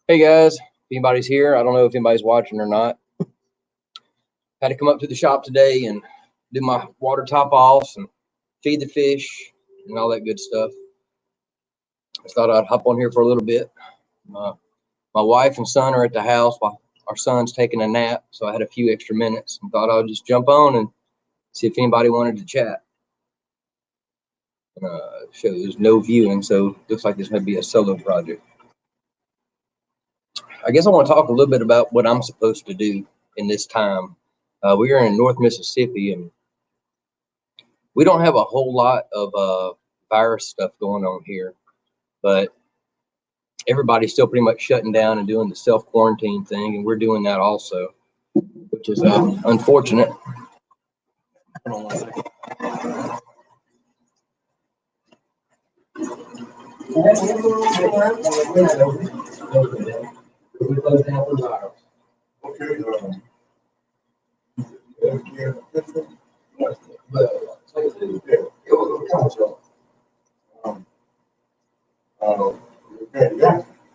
Hey guys, if anybody's here, I don't know if anybody's watching or not. Had to come up to the shop today and do my water top offs and feed the fish and all that good stuff. I thought I'd hop on here for a little bit. My wife and son are at the house while our son's taking a nap, so I had a few extra minutes and thought I'd just jump on and see if anybody wanted to chat. So there's no viewing, so looks like this may be a solo project. I guess I want to talk a little bit about what I'm supposed to do in this time. We are in North Mississippi, and we don't have a whole lot of virus stuff going on here, but everybody's still pretty much shutting down and doing the self-quarantine thing, and we're doing that also, which is unfortunate. Hold on one second.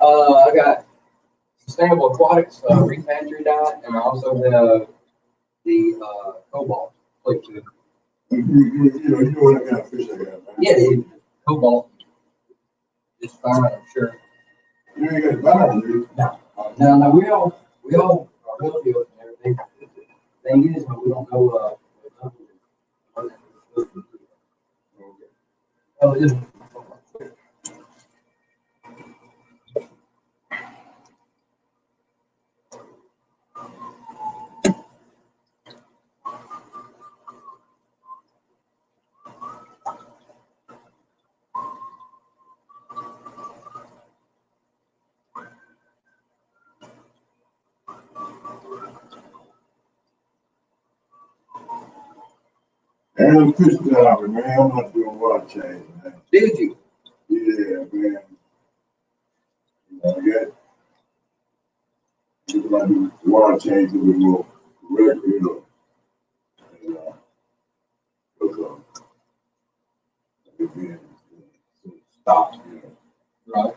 I got Sustainable Aquatics Reef Hatchery diet, and I also have the Cobalt plate too. You know what kind of fish I got? Yeah, dude. Cobalt. It's fine, I'm sure. You ain't got to buy it, dude. No, we all are healthy and everything. The thing is, we don't know it is. And I'm pissed off, man. I'm not doing water change, man. Did you? Yeah, man. I got to do water change a little more regular, you know. And, because, again, stop, you know. Right.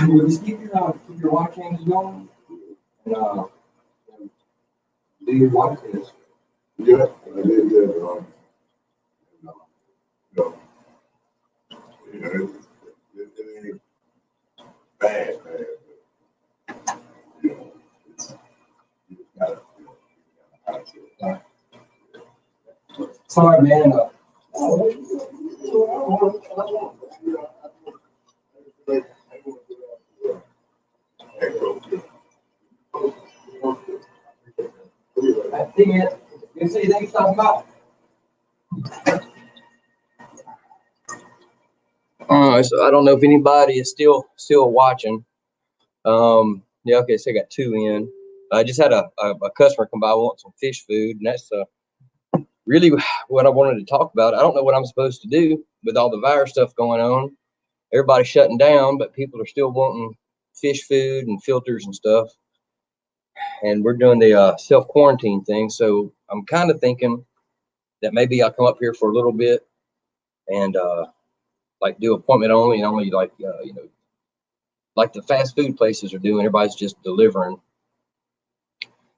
Well, just keep your water changes going, and do your water test. Yeah, I did that, you know, it ain't bad, but, you know, you gotta, Sorry, man. I see it. You see anything talking about? So I don't know if anybody is still watching. Yeah, okay, so I got two in. I just had a customer come by want some fish food, and that's really what I wanted to talk about. I don't know what I'm supposed to do with all the virus stuff going on. Everybody's shutting down, but people are still wanting fish food and filters and stuff. And we're doing the self-quarantine thing, so I'm kind of thinking that maybe I'll come up here for a little bit and like do appointment only, and only like you know, like the fast food places are doing. Everybody's just delivering.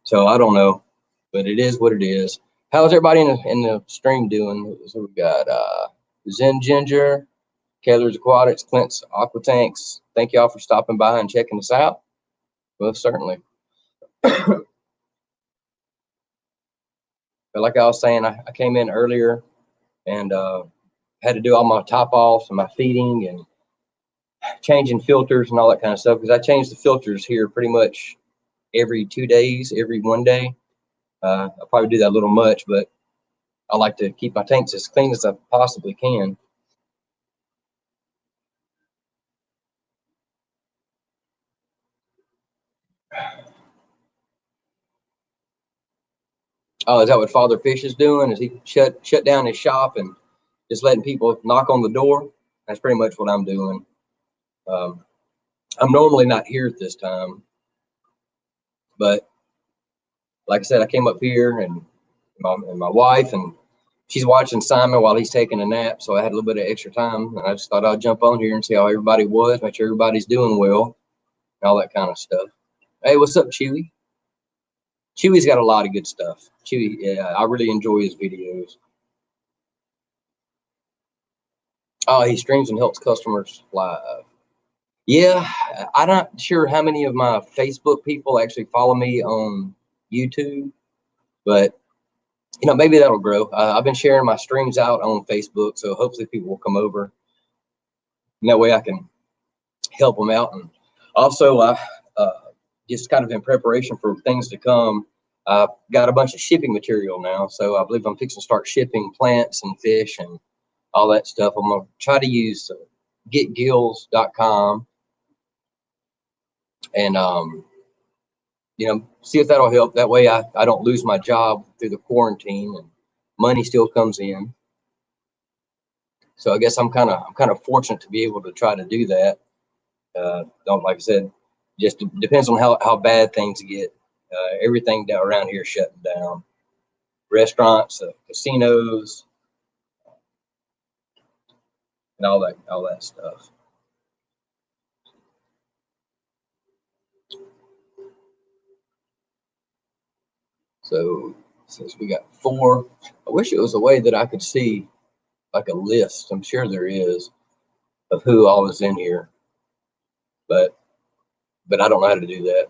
So I don't know, but it is what it is. How's everybody in the stream doing? So we got Zen Ginger, Keller's Aquatics, Clint's Aqua Tanks. Thank y'all for stopping by and checking us out. Most certainly. But like I was saying, I came in earlier and had to do all my top offs and my feeding and changing filters and all that kind of stuff, because I change the filters here pretty much every 2 days, every 1 day. I'll probably do that a little much, but I like to keep my tanks as clean as I possibly can. Oh, is that what Father Fish is doing? Is he shut down his shop and just letting people knock on the door? That's pretty much what I'm doing. I'm normally not here at this time, but like I said, I came up here and my wife, and she's watching Simon while he's taking a nap, so I had a little bit of extra time, and I just thought I'd jump on here and see how everybody was, make sure everybody's doing well. all that kind of stuff. Hey, what's up, Chewy? Chewy's got a lot of good stuff. Chewy, yeah, I really enjoy his videos. Oh, he streams and helps customers live. Yeah, I'm not sure how many of my Facebook people actually follow me on YouTube, but maybe that'll grow. I've been sharing my streams out on Facebook, so hopefully people will come over, and that way I can help them out. And also, just kind of in preparation for things to come, I've got a bunch of shipping material now, so I believe I'm fixing to start shipping plants and fish and all that stuff. I'm gonna try to use getgills.com and see if that'll help. That way I don't lose my job through the quarantine and money still comes in. So I guess I'm kind of fortunate to be able to try to do that. Don't, like I said, just depends on how bad things get. Everything down around here shutting down. Restaurants, casinos, and all that stuff. So since we got 4, I wish it was a way that I could see like a list. I'm sure there is of who all is in here, but I don't know how to do that.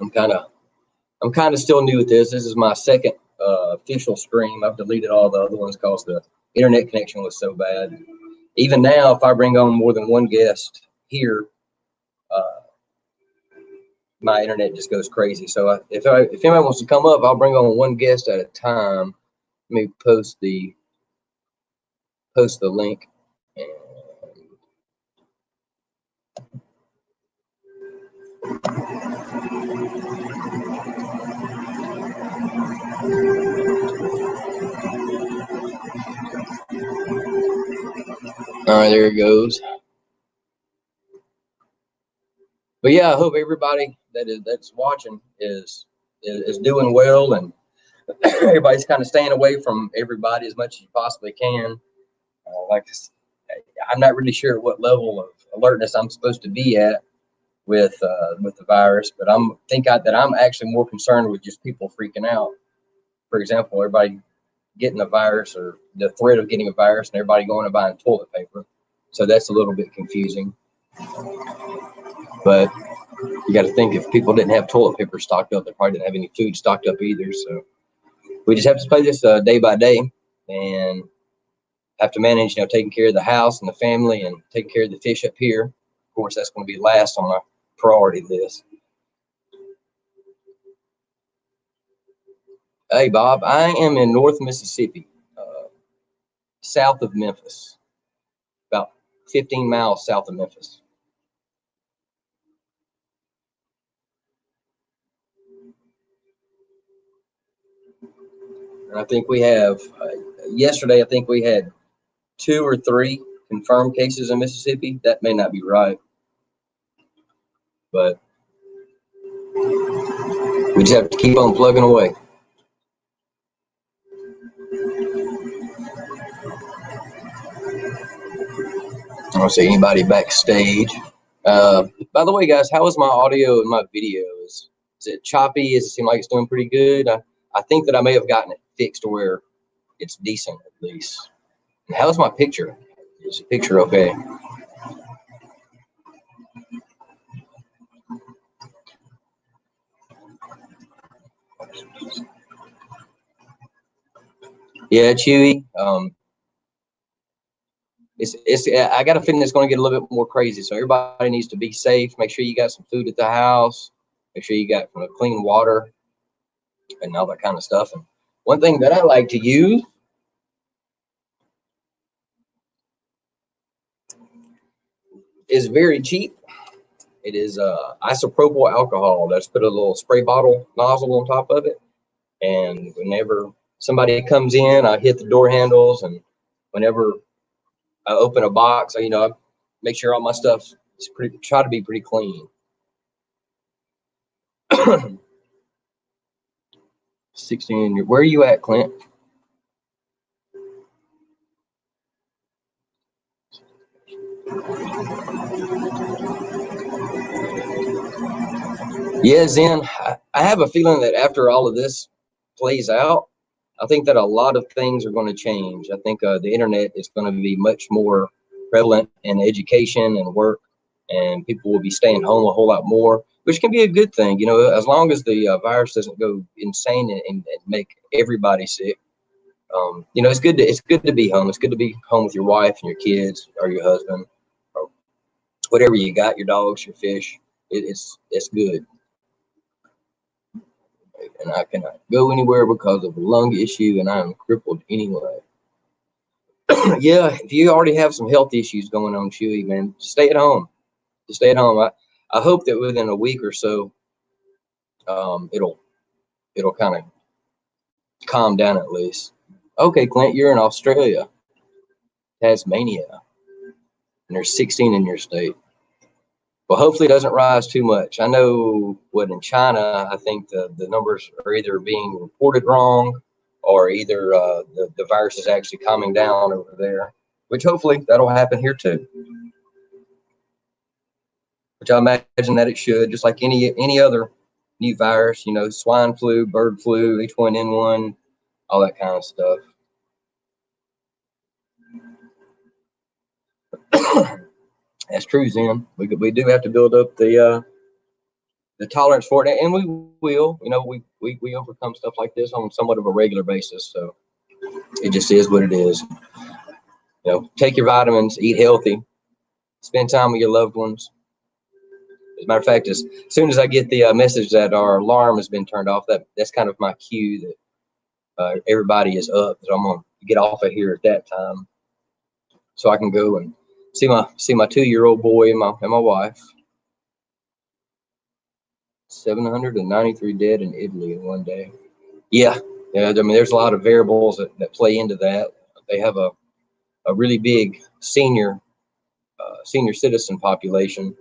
I'm kind of still new at this. This is my second official stream. I've deleted all the other ones because the internet connection was so bad. Even now, if I bring on more than one guest here, my internet just goes crazy. So if anyone wants to come up, I'll bring on one guest at a time. Let me post the link. All right, there it goes. But yeah, I hope everybody that's watching is doing well, and everybody's kind of staying away from everybody as much as you possibly can. I'm not really sure what level of alertness I'm supposed to be at with the virus, but I'm actually more concerned with just people freaking out. For example, everybody getting a virus or the threat of getting a virus, and everybody going and buying toilet paper. So that's a little bit confusing. But you got to think, if people didn't have toilet paper stocked up, they probably didn't have any food stocked up either. So we just have to play this day by day, and have to manage, taking care of the house and the family and taking care of the fish up here. Of course, that's going to be last on my priority list. Hey, Bob, I am in North Mississippi, south of Memphis, about 15 miles south of Memphis. And I think we have, yesterday, I think we had 2 or 3 confirmed cases in Mississippi. That may not be right, but we just have to keep on plugging away. I don't see anybody backstage. By the way, guys, how is my audio and my video? Is it choppy? Does it seem like it's doing pretty good? I think that I may have gotten it fixed to where it's decent at least. And how's my picture? Is the picture okay? Yeah, Chewy. I got a feeling it's going to get a little bit more crazy. So everybody needs to be safe. Make sure you got some food at the house. Make sure you got clean water and all that kind of stuff. And one thing that I like to use is very cheap. It is isopropyl alcohol. That's put a little spray bottle nozzle on top of it. And whenever somebody comes in, I hit the door handles, and whenever I open a box, I make sure all my stuff is try to be pretty clean. 16. Where are you at, Clint? Yeah, Zen, I have a feeling that after all of this plays out, I think that a lot of things are going to change. I think the internet is going to be much more prevalent in education and work, and people will be staying home a whole lot more, which can be a good thing. You know, as long as the virus doesn't go insane and make everybody sick. You know, it's good to be home. It's good to be home with your wife and your kids or your husband or whatever you got, your dogs, your fish. It's good. And I cannot go anywhere because of a lung issue, and I am crippled anyway. Yeah, if you already have some health issues going on, Chewy, man, stay at home. Just stay at home. I hope that within a week or so, it'll kind of calm down at least. Okay, Clint, you're in Australia, Tasmania, and there's 16 in your state. Well, hopefully it doesn't rise too much. I know what in China, I think the numbers are either being reported wrong or either the virus is actually calming down over there, which hopefully that'll happen here too. Which I imagine that it should, just like any other new virus, you know, swine flu, bird flu, H1N1, all that kind of stuff. That's true, Zen. We do have to build up the tolerance for it, and we will. You know, we overcome stuff like this on somewhat of a regular basis. So it just is what it is. You know, take your vitamins, eat healthy, spend time with your loved ones. As a matter of fact, as soon as I get the message that our alarm has been turned off, that's kind of my cue that everybody is up. So I'm gonna get off of here at that time, so I can go and see my 2-year-old boy and my wife. 793 dead in Italy in one day. Yeah, I mean, there's a lot of variables that play into that. They have a really big senior citizen population,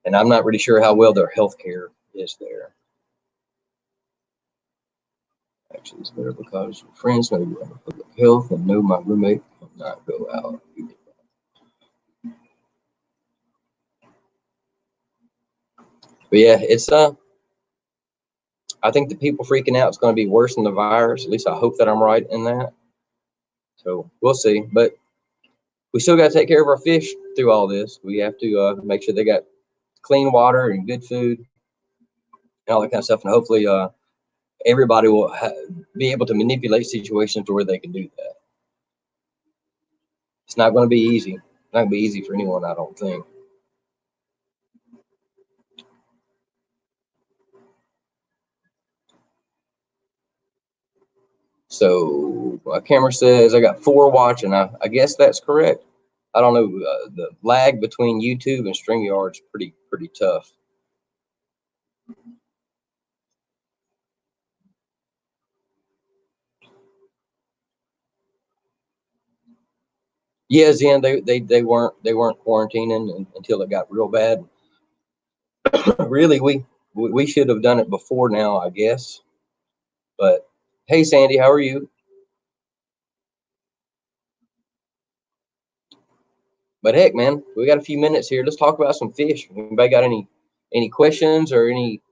and I'm not really sure how well their health care is there. Actually, it's better because friends know you have public health and know my roommate will not go out. But yeah, it's I think the people freaking out is going to be worse than the virus. At least I hope that I'm right in that. So we'll see. But we still got to take care of our fish through all this. We have to make sure they got clean water and good food and all that kind of stuff. And hopefully everybody will be able to manipulate situations to where they can do that. It's not going to be easy. It's not going to be easy for anyone, I don't think. So my camera says I got 4 watching. I guess that's correct. I don't know. The lag between YouTube and StreamYard is pretty tough. Yeah, Zen, they weren't quarantining until it got real bad. Really, we should have done it before now, I guess. But hey, Sandy, how are you? But heck, man, we got a few minutes here. Let's talk about some fish. Anybody got any questions or any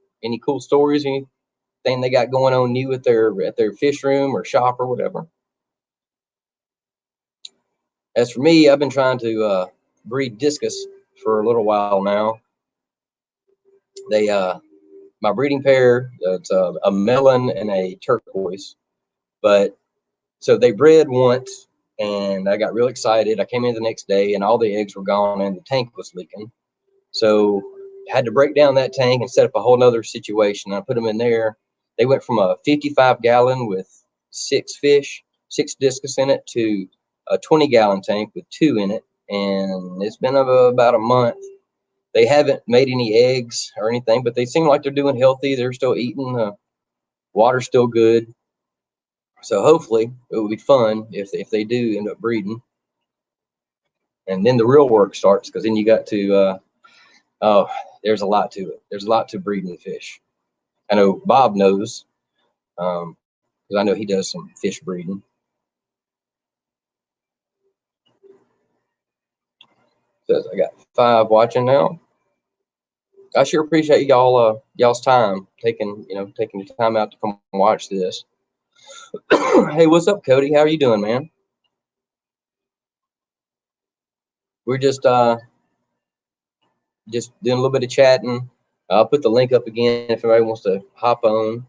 cool stories? Anything they got going on new at their fish room or shop or whatever? As for me, I've been trying to breed discus for a little while now. They my breeding pair, it's a melon and a turquoise. But so they bred once, and I got real excited. I came in the next day, and all the eggs were gone, and the tank was leaking. So I had to break down that tank and set up a whole nother situation. I put them in there. They went from a 55-gallon with 6 fish, 6 discus in it, to a 20-gallon tank with 2 in it. And it's been about a month. They haven't made any eggs or anything, but they seem like they're doing healthy. They're still eating. The water's still good. So hopefully it will be fun if they do end up breeding. And then the real work starts, because then you got to oh, there's a lot to it. There's a lot to breeding fish. I know Bob knows, because I know he does some fish breeding. Says I got 5 watching now. I sure appreciate y'all y'all's time taking taking the time out to come watch this. Hey, what's up, Cody? How are you doing, man? We're just doing a little bit of chatting. I'll put the link up again if anybody wants to hop on.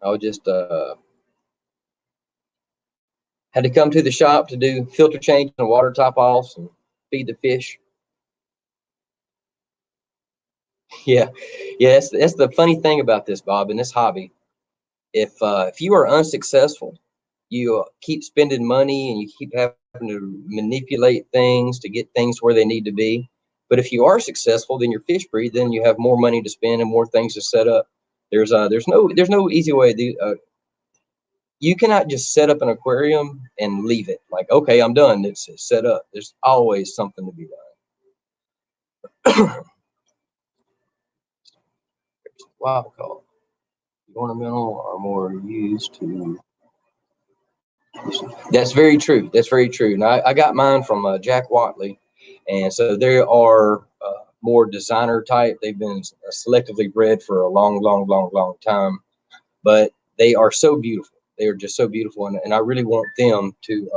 I'll just had to come to the shop to do filter change and water top offs and feed the fish. Yeah, yeah. That's the funny thing about this, Bob, in this hobby. If you are unsuccessful, you keep spending money and you keep having to manipulate things to get things where they need to be. But if you are successful, then your fish breed, then you have more money to spend and more things to set up. There's no easy way to do. You cannot just set up an aquarium and leave it like, okay, I'm done. It's set up. There's always something to be done. Wild caught. Ornamental are more used to. That's very true. That's very true. And I got mine from Jack Watley, and so they are more designer type. They've been selectively bred for a long, long, long, long time, but they are so beautiful. They are just so beautiful, and I really want them to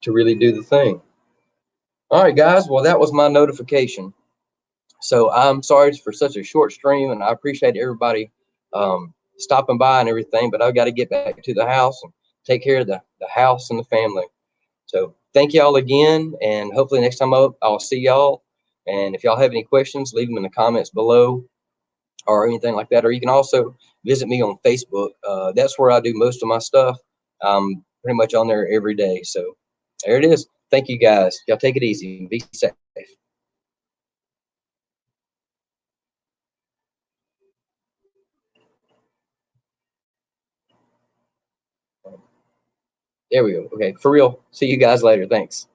really do the thing. All right, guys. Well, that was my notification. So I'm sorry for such a short stream, and I appreciate everybody stopping by and everything. But I've got to get back to the house and take care of the house and the family. So thank y'all again, and hopefully next time I'll see y'all. And if y'all have any questions, leave them in the comments below or anything like that. Or you can also visit me on Facebook. That's where I do most of my stuff. I'm pretty much on there every day. So there it is. Thank you guys. Y'all take it easy. Be safe. There we go. Okay, for real. See you guys later. Thanks.